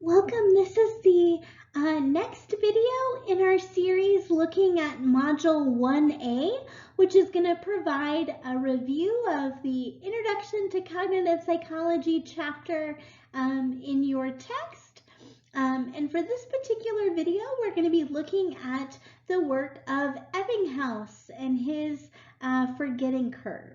Welcome. This is the next video in our series looking at Module 1A, which is going to provide a review of the Introduction to Cognitive Psychology chapter in your text. And for this particular video, we're going to be looking at the work of Ebbinghaus and his forgetting curve.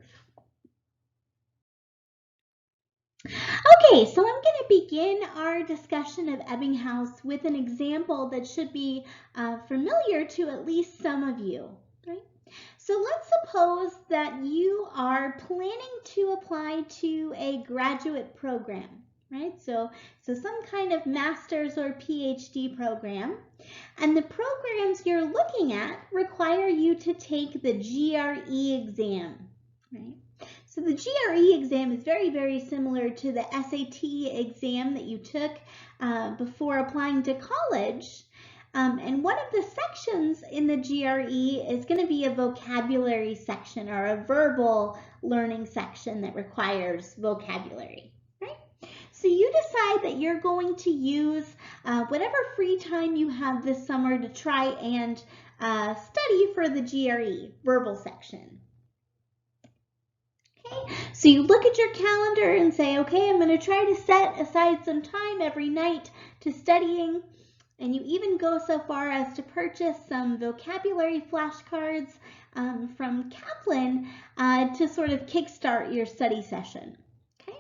Okay, so I'm going to begin our discussion of Ebbinghaus with an example that should be familiar to at least some of you, right? So let's suppose that you are planning to apply to a graduate program, right? So some kind of master's or PhD program, and the programs you're looking at require you to take the GRE exam, right? So the GRE exam is very, very similar to the SAT exam that you took before applying to college. And one of the sections in the GRE is going to be a vocabulary section or a verbal learning section that requires vocabulary, right? So you decide that you're going to use whatever free time you have this summer to try and study for the GRE verbal section. Okay, so you look at your calendar and say, okay, I'm going to try to set aside some time every night to studying. And you even go so far as to purchase some vocabulary flashcards from Kaplan to sort of kickstart your study session. Okay,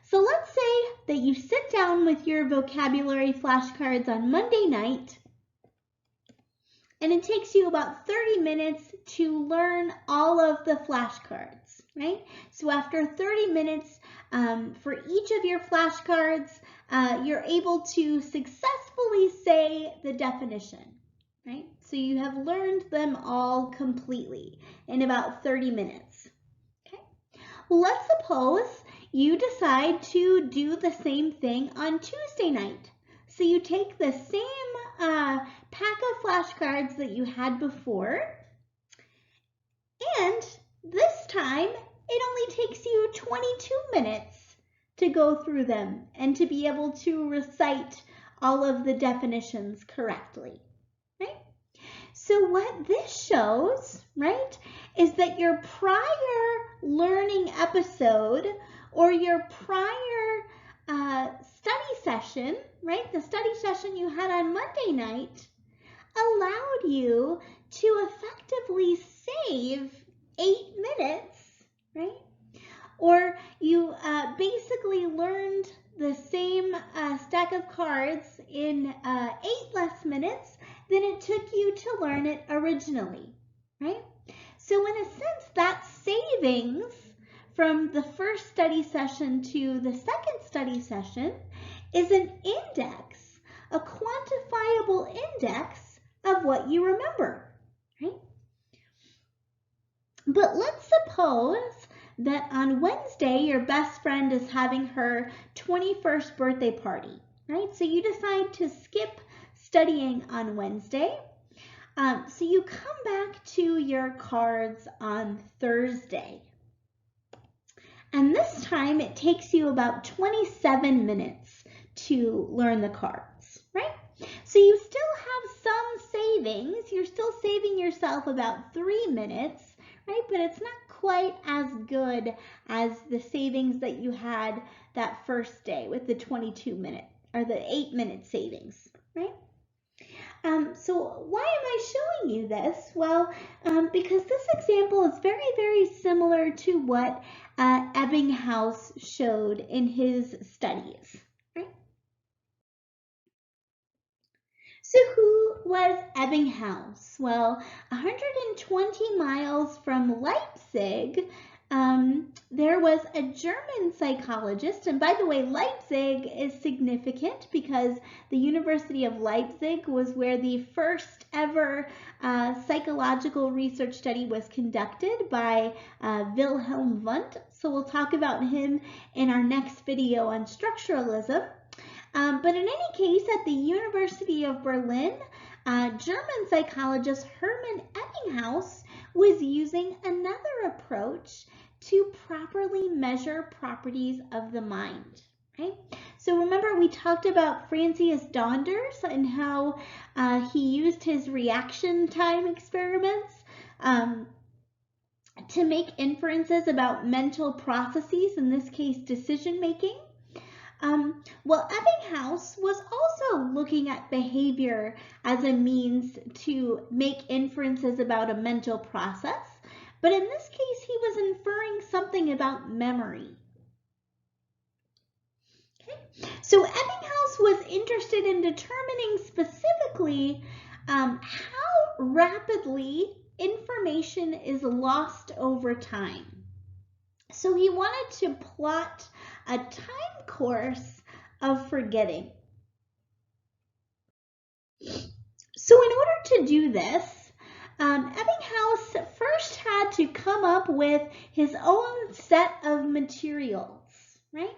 so let's say that you sit down with your vocabulary flashcards on Monday night, and it takes you about 30 minutes to learn all of the flashcards, right? So after 30 minutes for each of your flashcards, you're able to successfully say the definition, right? So you have learned them all completely in about 30 minutes, okay? Well, let's suppose you decide to do the same thing on Tuesday night. So you take the same pack of flashcards that you had before, and this time it only takes you 22 minutes to go through them and to be able to recite all of the definitions correctly, right? So what this shows, right, is that your prior learning episode or your prior study session, right, the study session you had on Monday night allowed you to effectively save 8 minutes, right? Or you basically learned the same stack of cards in 8 less minutes than it took you to learn it originally, right? So in a sense, that savings from the first study session to the second study session is an index, a quantifiable index of what you remember, right? But let's suppose that on Wednesday, your best friend is having her 21st birthday party, right? So you decide to skip studying on Wednesday. So you come back to your cards on Thursday. And this time it takes you about 27 minutes to learn the cards, right? So you still have some savings. You're still saving yourself about 3 minutes, right? But it's not quite as good as the savings that you had that first day with the 22-minute or the 8-minute savings, right? So why am I showing you this? Well, because this example is very, very similar to what Ebbinghaus showed in his studies, right? So who was Ebbinghaus? Well, 120 miles from Leipzig, there was a German psychologist, and by the way, Leipzig is significant because the University of Leipzig was where the first ever psychological research study was conducted by Wilhelm Wundt. So we'll talk about him in our next video on structuralism. But in any case, at the University of Berlin, German psychologist Hermann Ebbinghaus was using another approach to properly measure properties of the mind, Okay? So remember we talked about Francis Donders and how he used his reaction time experiments to make inferences about mental processes, in this case decision making. Well, Ebbinghaus was also looking at behavior as a means to make inferences about a mental process, but in this case he was inferring something about memory. Okay? So Ebbinghaus was interested in determining specifically how rapidly information is lost over time. So he wanted to plot a time course of forgetting. So in order to do this, Ebbinghaus first had to come up with his own set of materials, right?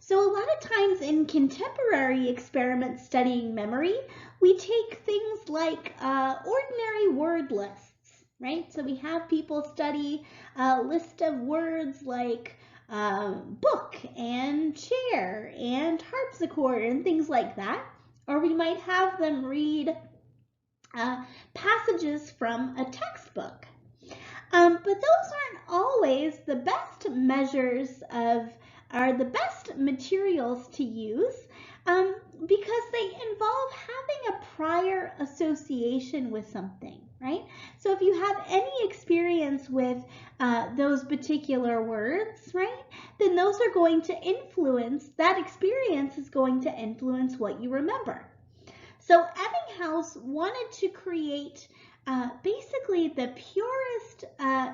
So a lot of times in contemporary experiments studying memory, we take things like ordinary word lists, right? So we have people study a list of words like book and chair and harpsichord and things like that. Or we might have them read passages from a textbook. But those aren't always the best measures of, are the best materials to use because they involve having a prior association with something, right? So if you have any experience with those particular words, right, then those are going to influence, that experience is going to influence what you remember. So Ebbinghaus wanted to create basically the purest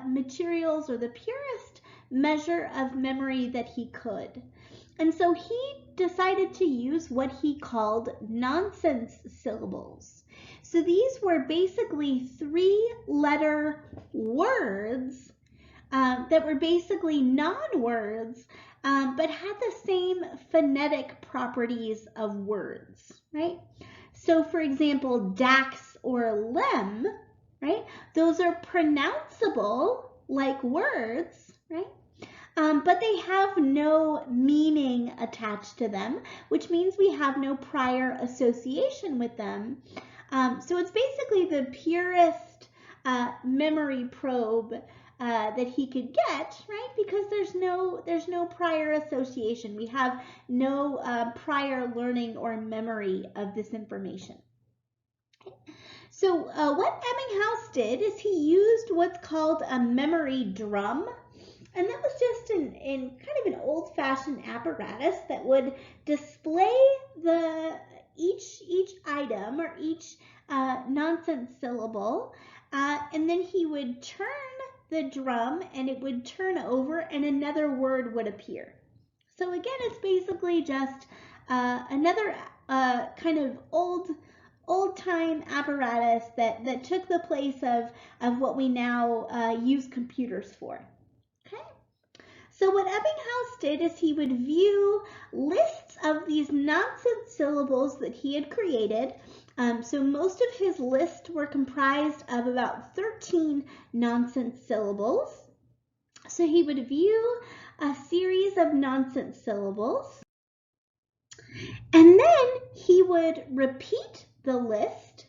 materials or the purest measure of memory that he could. And so he decided to use what he called nonsense syllables. So these were basically 3-letter words that were basically non-words, but had the same phonetic properties of words, right? So for example, dax or lem, right? Those are pronounceable like words, right? But they have no meaning attached to them, which means we have no prior association with them. So it's basically the purest memory probe that he could get, right? Because there's no prior association. We have no prior learning or memory of this information. So what Ebbinghaus did is he used what's called a memory drum. And that was just in kind of an old-fashioned apparatus that would display each item or each nonsense syllable, and then he would turn the drum and it would turn over and another word would appear. So again, it's basically just another kind of old-time apparatus that took the place of what we now use computers for. Okay. So what Ebbinghaus did is he would view lists of these nonsense syllables that he had created. So most of his lists were comprised of about 13 nonsense syllables. So he would view a series of nonsense syllables. And then he would repeat the list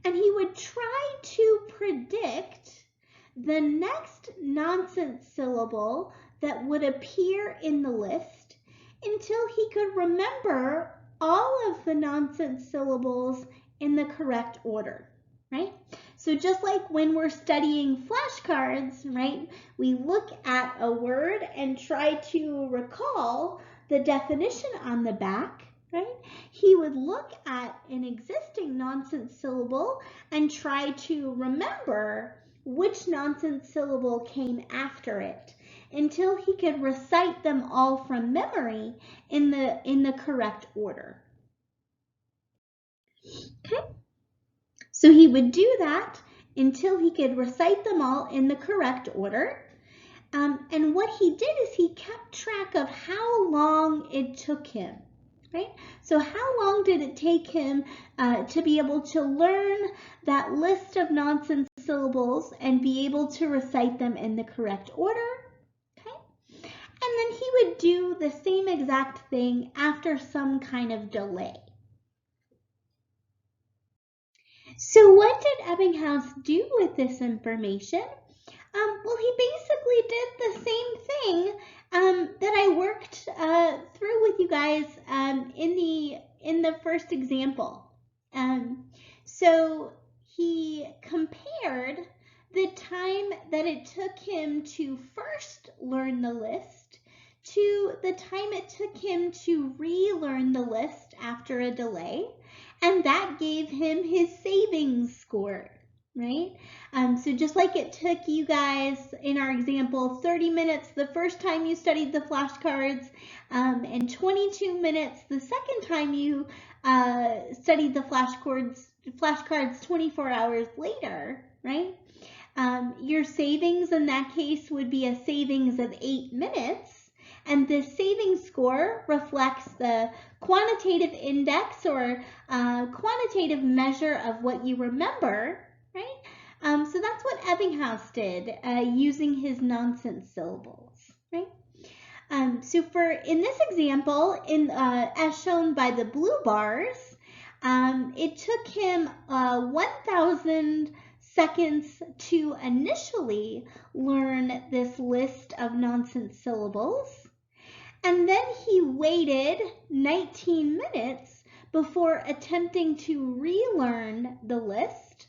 and he would try to predict the next nonsense syllable that would appear in the list until he could remember all of the nonsense syllables in the correct order, right? So just like when we're studying flashcards, right, we look at a word and try to recall the definition on the back, right? He would look at an existing nonsense syllable and try to remember which nonsense syllable came after it until he could recite them all from memory in the correct order. Okay, so he would do that until he could recite them all in the correct order. And what he did is he kept track of how long it took him, right? So how long did it take him to be able to learn that list of nonsense syllables and be able to recite them in the correct order? Okay. And then he would do the same exact thing after some kind of delay. So what did Ebbinghaus do with this information? Well, he basically did the same thing that I worked through with you guys in the first example. So he compared the time that it took him to first learn the list to the time it took him to relearn the list after a delay, and that gave him his savings score, right? So just like it took you guys in our example 30 minutes the first time you studied the flashcards, and 22 minutes the second time you studied the flashcards 24 hours later, right? Your savings in that case would be a savings of 8 minutes. And this savings score reflects the quantitative index or quantitative measure of what you remember, right? So that's what Ebbinghaus did using his nonsense syllables, right? So in this example, as shown by the blue bars, it took him 1,000 seconds to initially learn this list of nonsense syllables. And then he waited 19 minutes before attempting to relearn the list.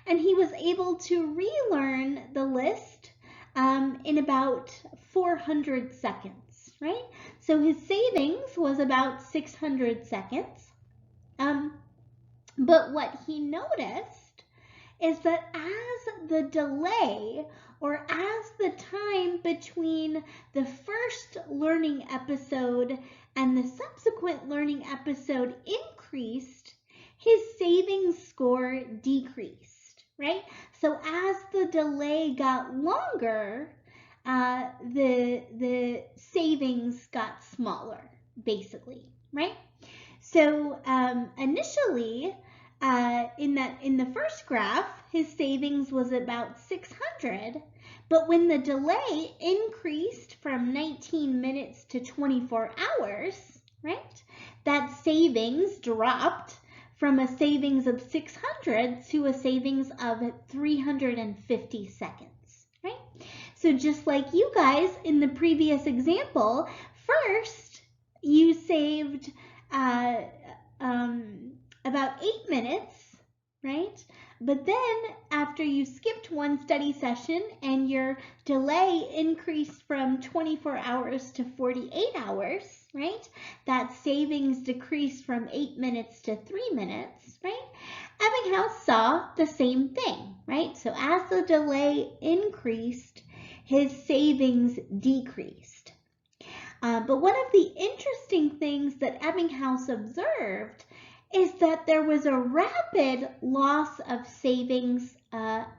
And he was able to relearn the list in about 400 seconds, right? So his savings was about 600 seconds. But what he noticed is that as the delay or as the time between the first learning episode and the subsequent learning episode increased, his savings score decreased, right? So as the delay got longer, the savings got smaller, basically, right? So initially, in the first graph, his savings was about 600, but when the delay increased from 19 minutes to 24 hours, right, that savings dropped from a savings of 600 to a savings of 350 seconds, right? So just like you guys in the previous example, first you saved about 8 minutes, right? But then after you skipped one study session and your delay increased from 24 hours to 48 hours, right? That savings decreased from 8 minutes to 3 minutes, right? Ebbinghaus saw the same thing, right? So as the delay increased, his savings decreased. But one of the interesting things that Ebbinghaus observed is that there was a rapid loss of savings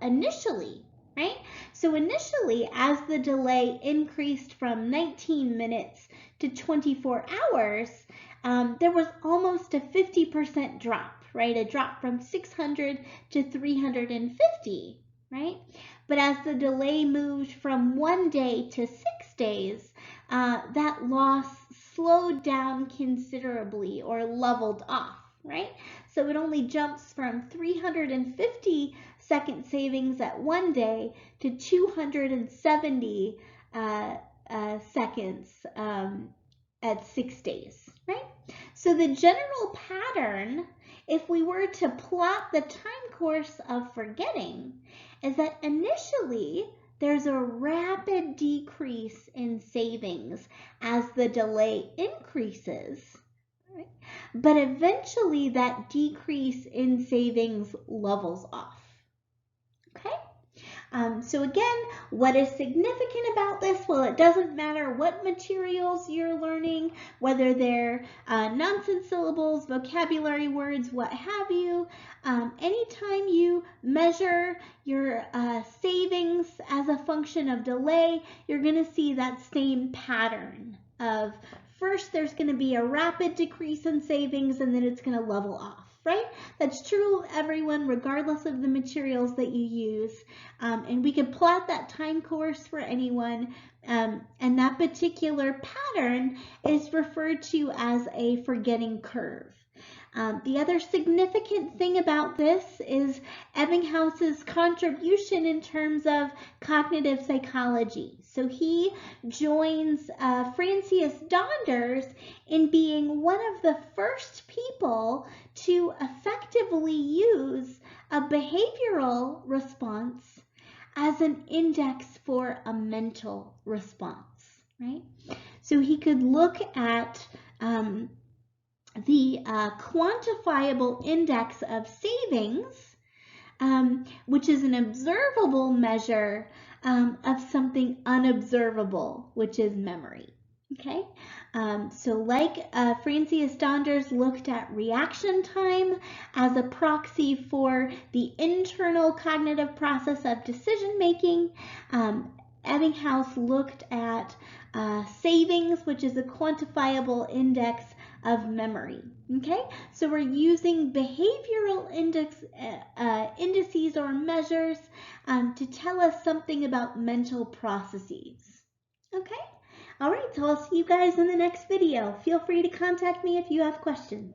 initially, right? So initially, as the delay increased from 19 minutes to 24 hours, there was almost a 50% drop, right? A drop from 600 to 350, right? But as the delay moved from 1 day to 6 days, that loss slowed down considerably or leveled off, right? So it only jumps from 350 second savings at 1 day to 270 seconds at 6 days, right? So the general pattern, if we were to plot the time course of forgetting, is that initially there's a rapid decrease in savings as the delay increases, right? But eventually that decrease in savings levels off, okay? So again, what is significant about this? Well, it doesn't matter what materials you're learning, whether they're nonsense syllables, vocabulary words, what have you. Anytime you measure your savings as a function of delay, you're going to see that same pattern of first there's going to be a rapid decrease in savings and then it's going to level off. right? That's true of everyone, regardless of the materials that you use. And we could plot that time course for anyone. And that particular pattern is referred to as a forgetting curve. The other significant thing about this is Ebbinghaus's contribution in terms of cognitive psychology. So he joins Francis Donders in being one of the first people to effectively use a behavioral response as an index for a mental response, right? So he could look at the quantifiable index of savings, which is an observable measure of something unobservable, which is memory. Okay, so like Francis Donders looked at reaction time as a proxy for the internal cognitive process of decision making, Ebbinghaus looked at savings, which is a quantifiable index of memory. Okay, so we're using behavioral indices or measures to tell us something about mental processes. Okay, all right, so I'll see you guys in the next video. Feel free to contact me if you have questions.